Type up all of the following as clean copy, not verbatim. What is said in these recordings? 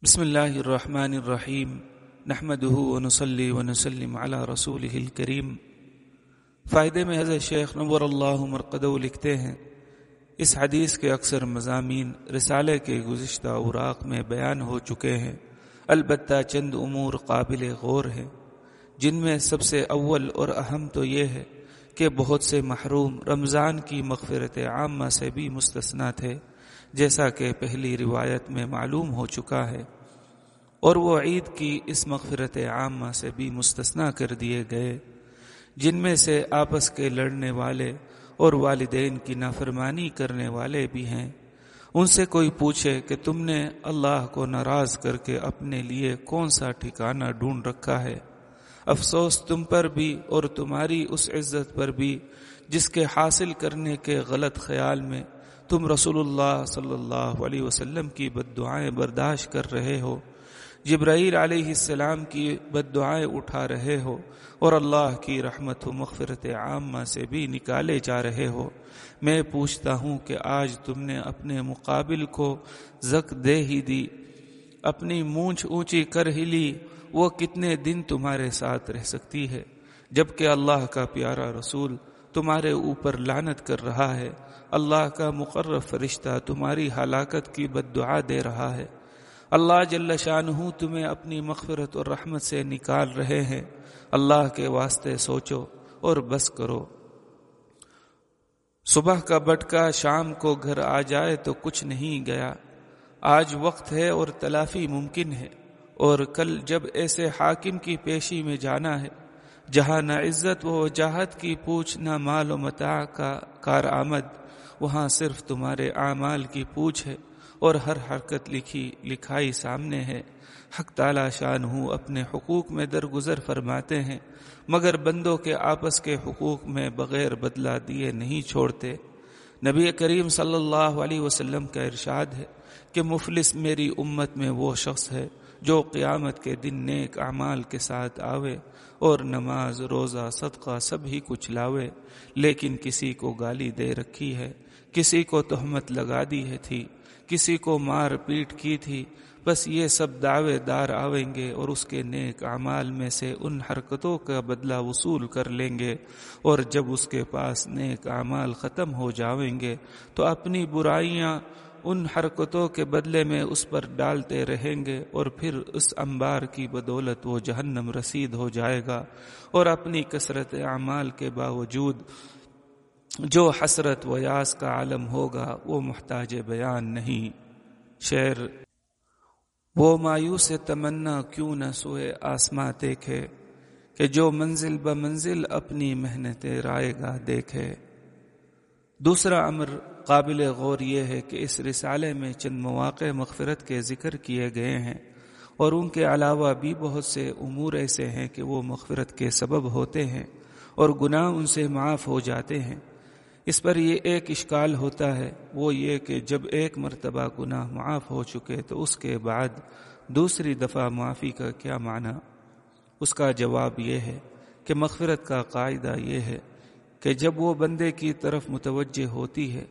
بسم اللہ الرحمن الرحیم نحمده ونصلی ونسلم علی رسولہ الکریم۔ فائدے میں حضرت شیخ نور اللہ مرقدہ لکھتے ہیں، اس حدیث کے اکثر مضامین رسالے کے گزشتہ اوراق میں بیان ہو چکے ہیں، البتہ چند امور قابل غور ہیں، جن میں سب سے اول اور اہم تو یہ ہے کہ بہت سے محروم رمضان کی مغفرت عامہ سے بھی مستثنی تھے، جیسا کہ پہلی روایت میں معلوم ہو چکا ہے، اور وہ عید کی اس مغفرت عامہ سے بھی مستثنی کر دیے گئے، جن میں سے آپس کے لڑنے والے اور والدین کی نافرمانی کرنے والے بھی ہیں۔ ان سے کوئی پوچھے کہ تم نے اللہ کو ناراض کر کے اپنے لیے کون سا ٹھکانہ ڈھونڈ رکھا ہے؟ افسوس تم پر بھی اور تمہاری اس عزت پر بھی جس کے حاصل کرنے کے غلط خیال میں تم رسول اللہ صلی اللہ علیہ وسلم کی بد دعائیں برداشت کر رہے ہو، جبرائیل علیہ السلام کی بد دعائیں اٹھا رہے ہو، اور اللہ کی رحمت و مغفرت عامہ سے بھی نکالے جا رہے ہو۔ میں پوچھتا ہوں کہ آج تم نے اپنے مقابل کو زک دے ہی دی، اپنی مونچھ اونچی کر ہی لی، وہ کتنے دن تمہارے ساتھ رہ سکتی ہے، جبکہ اللہ کا پیارا رسول تمہارے اوپر لعنت کر رہا ہے، اللہ کا مقرب فرشتہ تمہاری ہلاکت کی بد دعا دے رہا ہے، اللہ جل شانہ تمہیں اپنی مغفرت اور رحمت سے نکال رہے ہیں۔ اللہ کے واسطے سوچو اور بس کرو۔ صبح کا بٹکا شام کو گھر آ جائے تو کچھ نہیں گیا، آج وقت ہے اور تلافی ممکن ہے، اور کل جب ایسے حاکم کی پیشی میں جانا ہے جہاں نہ عزت و وجاہت کی پوچھ نہ مال و متاع کا کارآمد، وہاں صرف تمہارے اعمال کی پوچھ ہے اور ہر حرکت لکھائی سامنے ہے۔ حق تعالی شانہ اپنے حقوق میں درگزر فرماتے ہیں، مگر بندوں کے آپس کے حقوق میں بغیر بدلہ دیے نہیں چھوڑتے۔ نبی کریم صلی اللہ علیہ وسلم کا ارشاد ہے کہ مفلس میری امت میں وہ شخص ہے جو قیامت کے دن نیک اعمال کے ساتھ آوے اور نماز روزہ صدقہ سب ہی کچھ لاوے، لیکن کسی کو گالی دے رکھی ہے، کسی کو تہمت لگا دی تھی، کسی کو مار پیٹ کی تھی، بس یہ سب دعوے دار آویں گے اور اس کے نیک اعمال میں سے ان حرکتوں کا بدلہ وصول کر لیں گے، اور جب اس کے پاس نیک اعمال ختم ہو جاویں گے تو اپنی برائیاں ان حرکتوں کے بدلے میں اس پر ڈالتے رہیں گے، اور پھر اس انبار کی بدولت وہ جہنم رسید ہو جائے گا، اور اپنی کثرت اعمال کے باوجود جو حسرت و یاس کا عالم ہوگا وہ محتاج بیان نہیں۔ شعر: وہ مایوس تمنا کیوں نہ سوئے آسماں دیکھے، کہ جو منزل بمنزل اپنی محنت رائے گاہ دیکھے۔ دوسرا امر قابل غور یہ ہے کہ اس رسالے میں چند مواقع مغفرت کے ذکر کیے گئے ہیں، اور ان کے علاوہ بھی بہت سے امور ایسے ہیں کہ وہ مغفرت کے سبب ہوتے ہیں اور گناہ ان سے معاف ہو جاتے ہیں۔ اس پر یہ ایک اشکال ہوتا ہے، وہ یہ کہ جب ایک مرتبہ گناہ معاف ہو چکے تو اس کے بعد دوسری دفعہ معافی کا کیا معنی؟ اس کا جواب یہ ہے کہ مغفرت کا قاعدہ یہ ہے کہ جب وہ بندے کی طرف متوجہ ہوتی ہے،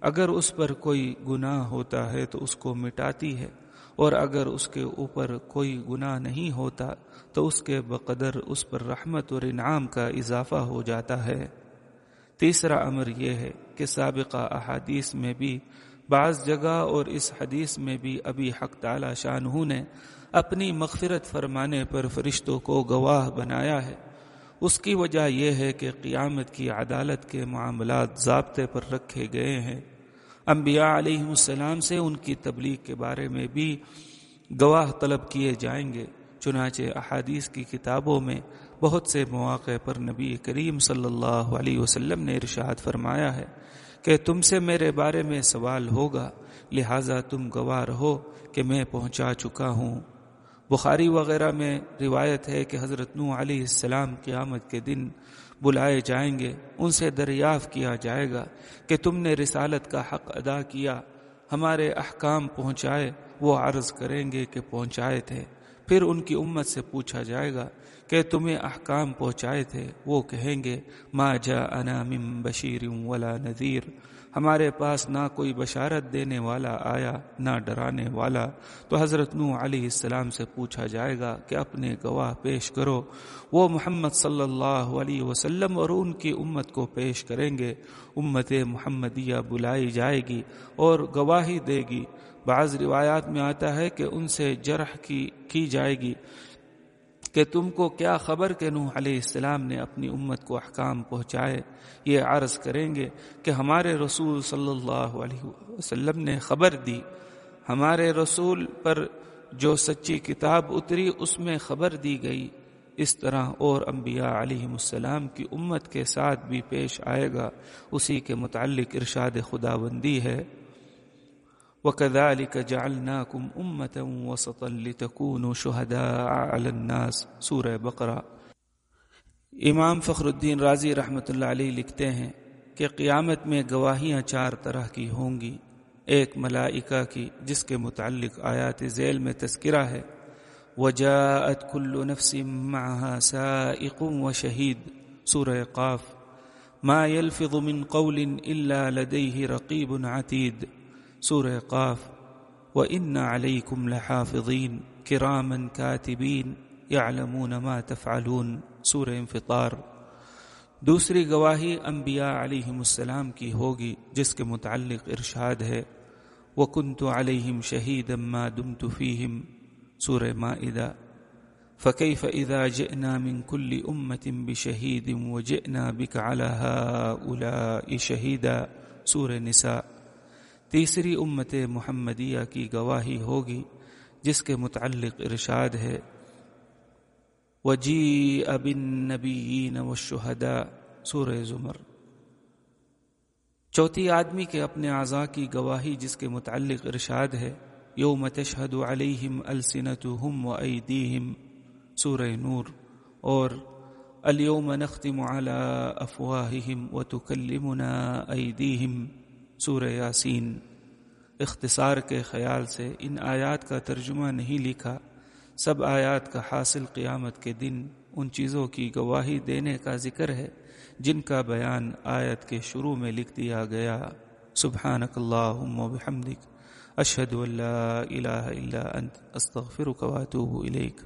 اگر اس پر کوئی گناہ ہوتا ہے تو اس کو مٹاتی ہے، اور اگر اس کے اوپر کوئی گناہ نہیں ہوتا تو اس کے بقدر اس پر رحمت اور انعام کا اضافہ ہو جاتا ہے۔ تیسرا امر یہ ہے کہ سابقہ احادیث میں بھی بعض جگہ اور اس حدیث میں بھی ابھی حق تعالی شانہ نے اپنی مغفرت فرمانے پر فرشتوں کو گواہ بنایا ہے۔ اس کی وجہ یہ ہے کہ قیامت کی عدالت کے معاملات ضابطے پر رکھے گئے ہیں، انبیاء علیہ السلام سے ان کی تبلیغ کے بارے میں بھی گواہ طلب کیے جائیں گے، چنانچہ احادیث کی کتابوں میں بہت سے مواقع پر نبی کریم صلی اللہ علیہ وسلم نے ارشاد فرمایا ہے کہ تم سے میرے بارے میں سوال ہوگا، لہٰذا تم گواہ رہو کہ میں پہنچا چکا ہوں۔ بخاری وغیرہ میں روایت ہے کہ حضرت نوح علیہ السلام قیامت کے دن بلائے جائیں گے، ان سے دریافت کیا جائے گا کہ تم نے رسالت کا حق ادا کیا، ہمارے احکام پہنچائے؟ وہ عرض کریں گے کہ پہنچائے تھے۔ پھر ان کی امت سے پوچھا جائے گا کہ تمہیں احکام پہنچائے تھے؟ وہ کہیں گے ما جاءنا من بشیر ولا نذیر، ہمارے پاس نہ کوئی بشارت دینے والا آیا نہ ڈرانے والا، تو حضرت نوح علیہ السلام سے پوچھا جائے گا کہ اپنے گواہ پیش کرو۔ وہ محمد صلی اللہ علیہ وسلم اور ان کی امت کو پیش کریں گے۔ امت محمدیہ بلائی جائے گی اور گواہی دے گی۔ بعض روایات میں آتا ہے کہ ان سے جرح کی جائے گی کہ تم کو کیا خبر کہ نوح علیہ السلام نے اپنی امت کو احکام پہنچائے۔ یہ عرض کریں گے کہ ہمارے رسول صلی اللہ علیہ وسلم نے خبر دی، ہمارے رسول پر جو سچی کتاب اتری اس میں خبر دی گئی۔ اس طرح اور انبیاء علیہم السلام کی امت کے ساتھ بھی پیش آئے گا۔ اسی کے متعلق ارشاد خداوندی ہے وَكَذَلِكَ جَعَلْنَاكُمْ أُمَّةً وَسَطًا لِتَكُونُوا شُهَدَاءَ عَلَى النَّاسِ، سورہ بقرہ۔ امام فخر الدین رازی رحمۃ اللہ علیہ لکھتے ہیں کہ قیامت میں گواہیاں 4 طرح کی ہوں گی۔ ایک ملائکہ کی، جس کے متعلق آیات ذیل میں تذکرہ ہے، وَجَاءَتْ كُلُّ نَفْسٍ مَّعَهَا سَائِقٌ وَشَهِيدٌ، سورہ قاف۔ مَا يَلْفِظُ مِن قَوْلٍ إِلَّا لَدَيْهِ رَقِيبٌ عَتِيدٌ، سورہ قاف۔ وَإِنَّ عَلَيْكُمْ لَحَافِظِينَ كِرَامًا كَاتِبِينَ يَعْلَمُونَ مَا تَفْعَلُونَ، سورہ انفطار۔ دوسری گواہی انبیاء علیہم السلام کی ہوگی، جس کے متعلق ارشاد ہے وَكُنْتُ عَلَيْهِمْ شَهِيدًا مَا دُمْتُ فِيهِمْ، سورہ مائدہ۔ فَكَيْفَ إِذَا جِئْنَا مِنْ كُلِّ أُمَّةٍ بِشَهِيدٍ وَجِئْنَا بِكَ عَلَى هَؤُلَاءِ شَهِيدًا، سورہ نساء۔ تیسری امت محمدیہ کی گواہی ہوگی، جس کے متعلق ارشاد ہے وَجِيءَ بِالنَّبِيِّينَ وَالشُّهَدَاءِ، سورہ زمر۔ چوتھی آدمی کے اپنے اعضاء کی گواہی، جس کے متعلق ارشاد ہے یوم تشہد علیہم السنتہم وایدیہم، سورہ نور۔ اور الیوم نختم علی افواہہم وتکلمنا ایدیہم، سورہ یاسین۔ اختصار کے خیال سے ان آیات کا ترجمہ نہیں لکھا۔ سب آیات کا حاصل قیامت کے دن ان چیزوں کی گواہی دینے کا ذکر ہے جن کا بیان آیت کے شروع میں لکھ دیا گیا۔ سبحانک اللہم وبحمدک، اشہد ان لا الہ الا انت، استغفرک واتوب الیک۔